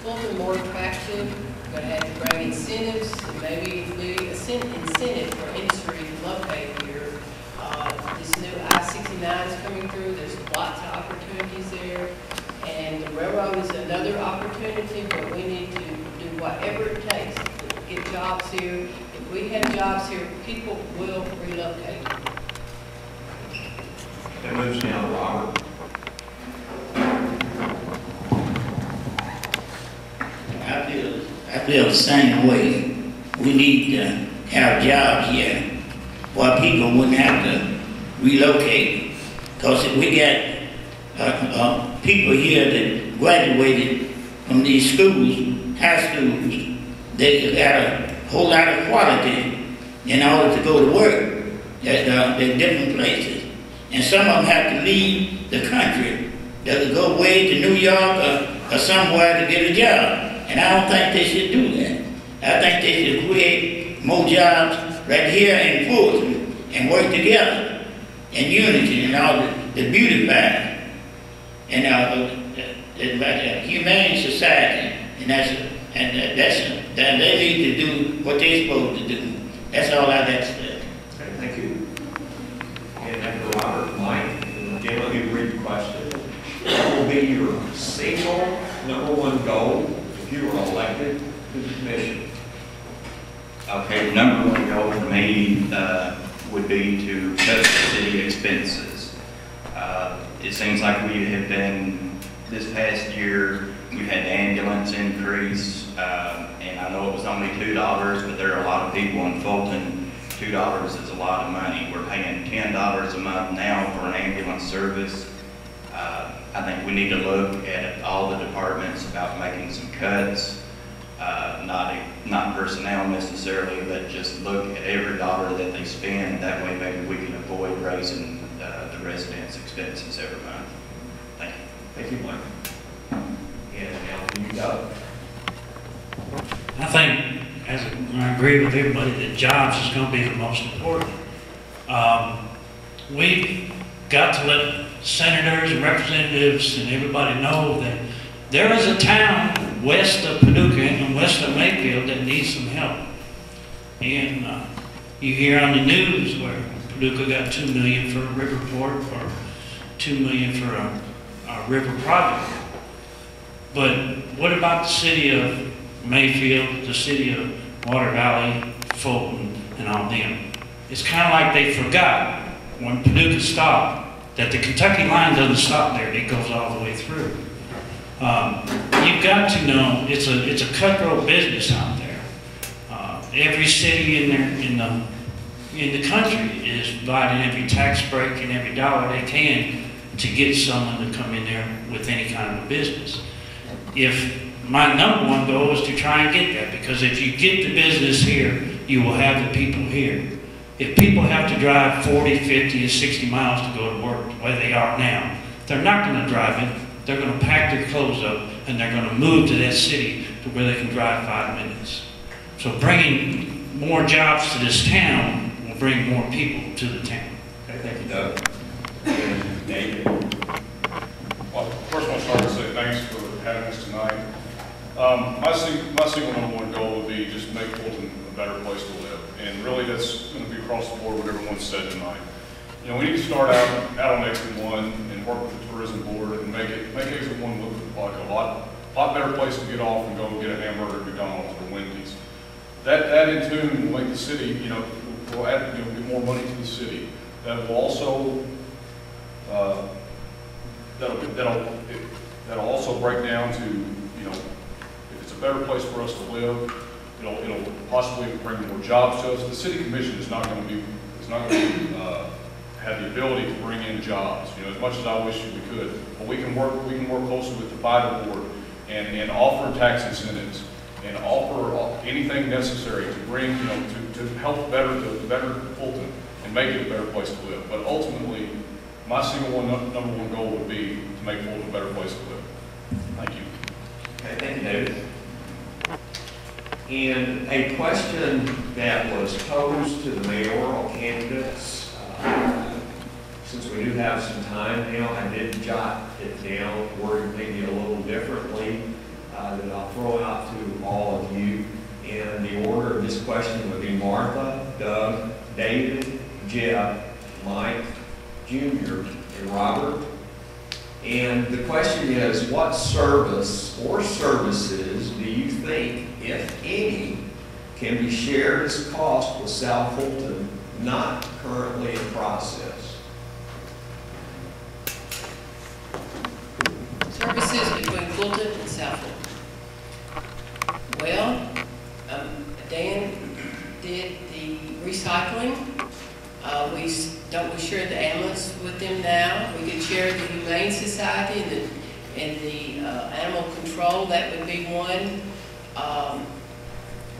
Fulton more attractive. We're going to have to bring incentives, and maybe include an incentive for industry to locate here. This new I-69 is coming through. There's lots of opportunities there. And the railroad is another opportunity, but we need to do whatever it takes to get jobs here. If we have jobs here, people will relocate. That moves now to Robert. I feel the same way. We need to have jobs here where people wouldn't have to relocate. Because if we got people here that graduated from these schools, high schools, they got a whole lot of quality in order to go to work at different places. And some of them have to leave the country. They'll go away to New York or somewhere to get a job. And I don't think they should do that. I think they should create more jobs right here in Fulton and work together in unity and all the beautify and like a humane society. And they need to do what they're supposed to do. That's all I got to say. Okay, thank you. And after Robert, Mike, and Jim, let me read the question. What will be your single #1 goal if you were elected to the commission? Okay, the #1 goal for me would be to cut the city expenses. It seems like we have been, this past year, we've had the ambulance increase, and I know it was only $2, but there are a lot of people in Fulton. $2 is a lot of money. We're paying $10 a month now for an ambulance service. I think we need to look at all the departments about making some cuts, not personnel necessarily, but just look at every dollar that they spend. That way maybe we can avoid raising the residents' expenses every month. Thank you. Thank you, Mike. And now you go. I think, I agree with everybody, that jobs is going to be the most important. We've got to let senators and representatives and everybody know that there is a town west of Paducah and west of Mayfield that needs some help. And you hear on the news where Paducah got $2 million for a river port or $2 million for a river project. But what about the city of Mayfield, the city of Water Valley, Fulton, and all them? It's kind of like they forgot when Paducah stopped that the Kentucky line doesn't stop there; it goes all the way through. You've got to know it's a cutthroat business out there. Every city in the country is providing every tax break and every dollar they can to get someone to come in there with any kind of a business. If my #1 goal is to try and get that, because if you get the business here, you will have the people here. If people have to drive 40, 50, and 60 miles to go to work the way they are now, they're not going to drive it. They're going to pack their clothes up and they're going to move to that city to where they can drive 5 minutes. So bringing more jobs to this town will bring more people to the town. Okay, thank you, Doug. And David. Well, first I want to start to say thanks for having us tonight. My single #1 goal would be just make Fulton a better place to live. And really that's going to be across the board what everyone said tonight. You know, we need to start out on Exit 1 and work with the tourism board and make Exit 1 look like a lot better place to get off and go and get a hamburger at McDonald's or Wendy's. That in tune will make the city, you know, will add, you know, get more money to the city. That will also that'll also break down to, you know, if it's a better place for us to live, it'll possibly bring more jobs to us. The city commission is not going to have the ability to bring in jobs. You know, as much as I wish we could, but we can work closely with the FIDA board and offer tax incentives and offer anything necessary to bring, you know, to help better Fulton and make it a better place to live. But ultimately, my #1 goal would be to make Fulton a better place to live. Thank you. Okay, thank you, David. And a question that was posed to the mayoral candidates, since we do have some time now, I did jot it down, worded maybe a little differently. that I'll throw out to all of you. And the order of this question would be Martha, Doug, David, Jeff, Mike, Junior, and Robert. And the question is, what service or services do you think, if any, can be shared as cost with South Fulton, not currently in process? Services between Fulton and South Fulton. Well, Dan did the recycling. We share the ambulance with them now. We could share the Humane Society and the animal control. That would be one.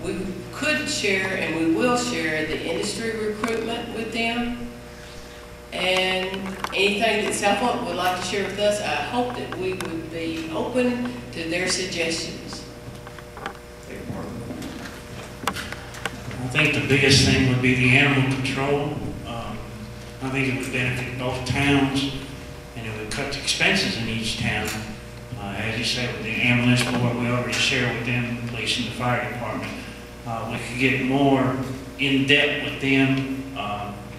We could share, and we will share, the industry recruitment with them. And anything that South Fulton would like to share with us, I hope that we would be open to their suggestions. I think the biggest thing would be the animal control. I think it would benefit both towns, and it would cut the expenses in each town. As you say, with the ambulance board, we already share with them, the police and the fire department. We could get more in depth with them,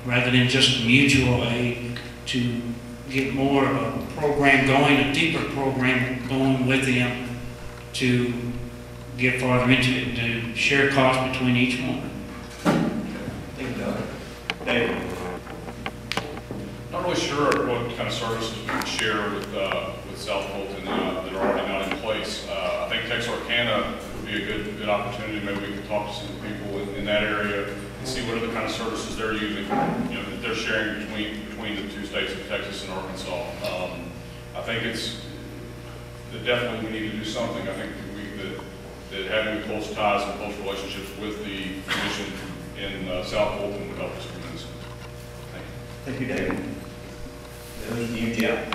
rather than just mutual aid, to get more of a program going, a deeper program going with them, to get farther into it, to share costs between each one. Thank you, Doug. David? Not really sure what kind of services we can share with South Fulton that are already not in place. I think Texarkana would be a good opportunity. Maybe we could talk to some people in that area and see what other kind of services they're using, that they're sharing between the two states of Texas and Arkansas. I think that definitely we need to do something. I think that having close ties and close relationships with the commission in South Fulton would help us tremendously. Thank you, David. You, Jeff.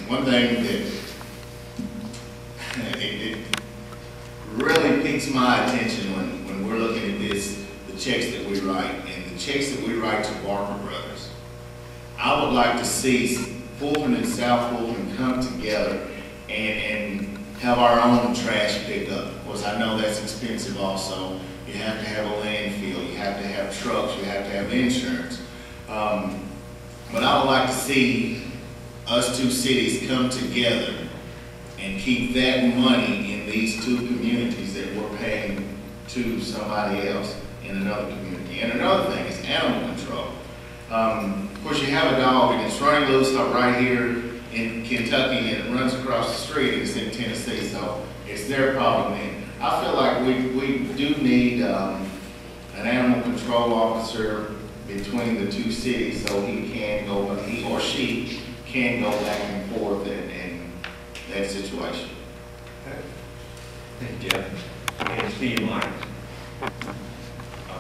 One thing that it really piques my attention when we're looking at this, the checks that we write, and the checks that we write to Barker Brothers. I would like to see Fulton and South Fulton come together and have our own trash pickup. Of course, I know that's expensive also. You have to have a landfill, you have to have trucks, you have to have insurance. But I would like to see us two cities come together and keep that money in these two communities that we're paying to somebody else in another community. And another thing is animal control. Of course, you have a dog and it's running loose right here in Kentucky and it runs across the street and it's in Tennessee, so it's their problem then. I feel like we do need an animal control officer between the two cities so he or she can go back and forth in that situation. Okay. Thank you, Jeff. And Steve, Mike.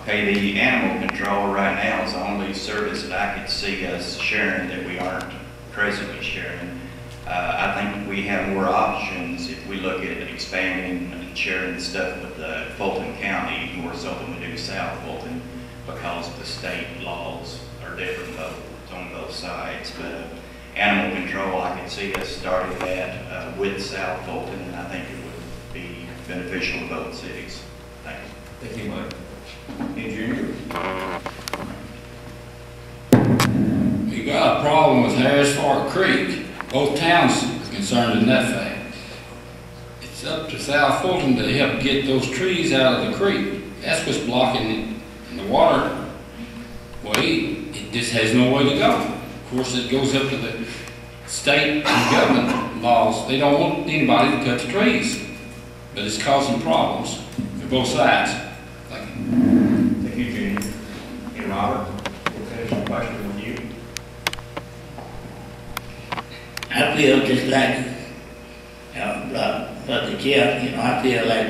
Okay, the animal control right now is the only service that I could see us sharing that we aren't presently sharing. I think we have more options if we look at expanding and sharing stuff with Fulton County more so than we do South Fulton, because the state laws are different on both sides. But animal control, I could see us starting that with South Fulton, and I think it would be beneficial to both cities. Thank you. Thank you, Mike. And Junior? We got a problem with Harris Fork Creek. Both towns are concerned in that fact. It's up to South Fulton to help get those trees out of the creek. That's what's blocking it. And the water, well, it just has no way to go. Of course, it goes up to the state and government laws. They don't want anybody to cut the trees. But it's causing problems for both sides. Thank you. Thank you, Junior. And Robert, we'll finish the question with you. I feel just like Brother Jeff, I feel like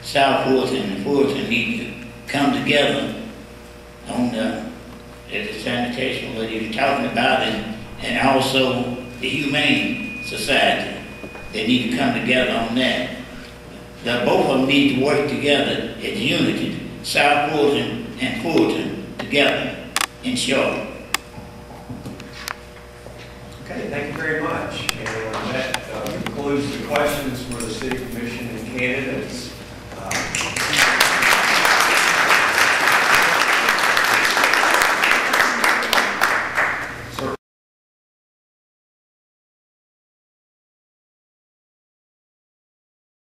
South Fulton and Fulton need to come together on the sanitation, what he was talking about, and also the Humane Society. They need to come together on that. Both of them need to work together as unity, South Fulton and Fulton together, in short. Okay, thank you very much. And that concludes the questions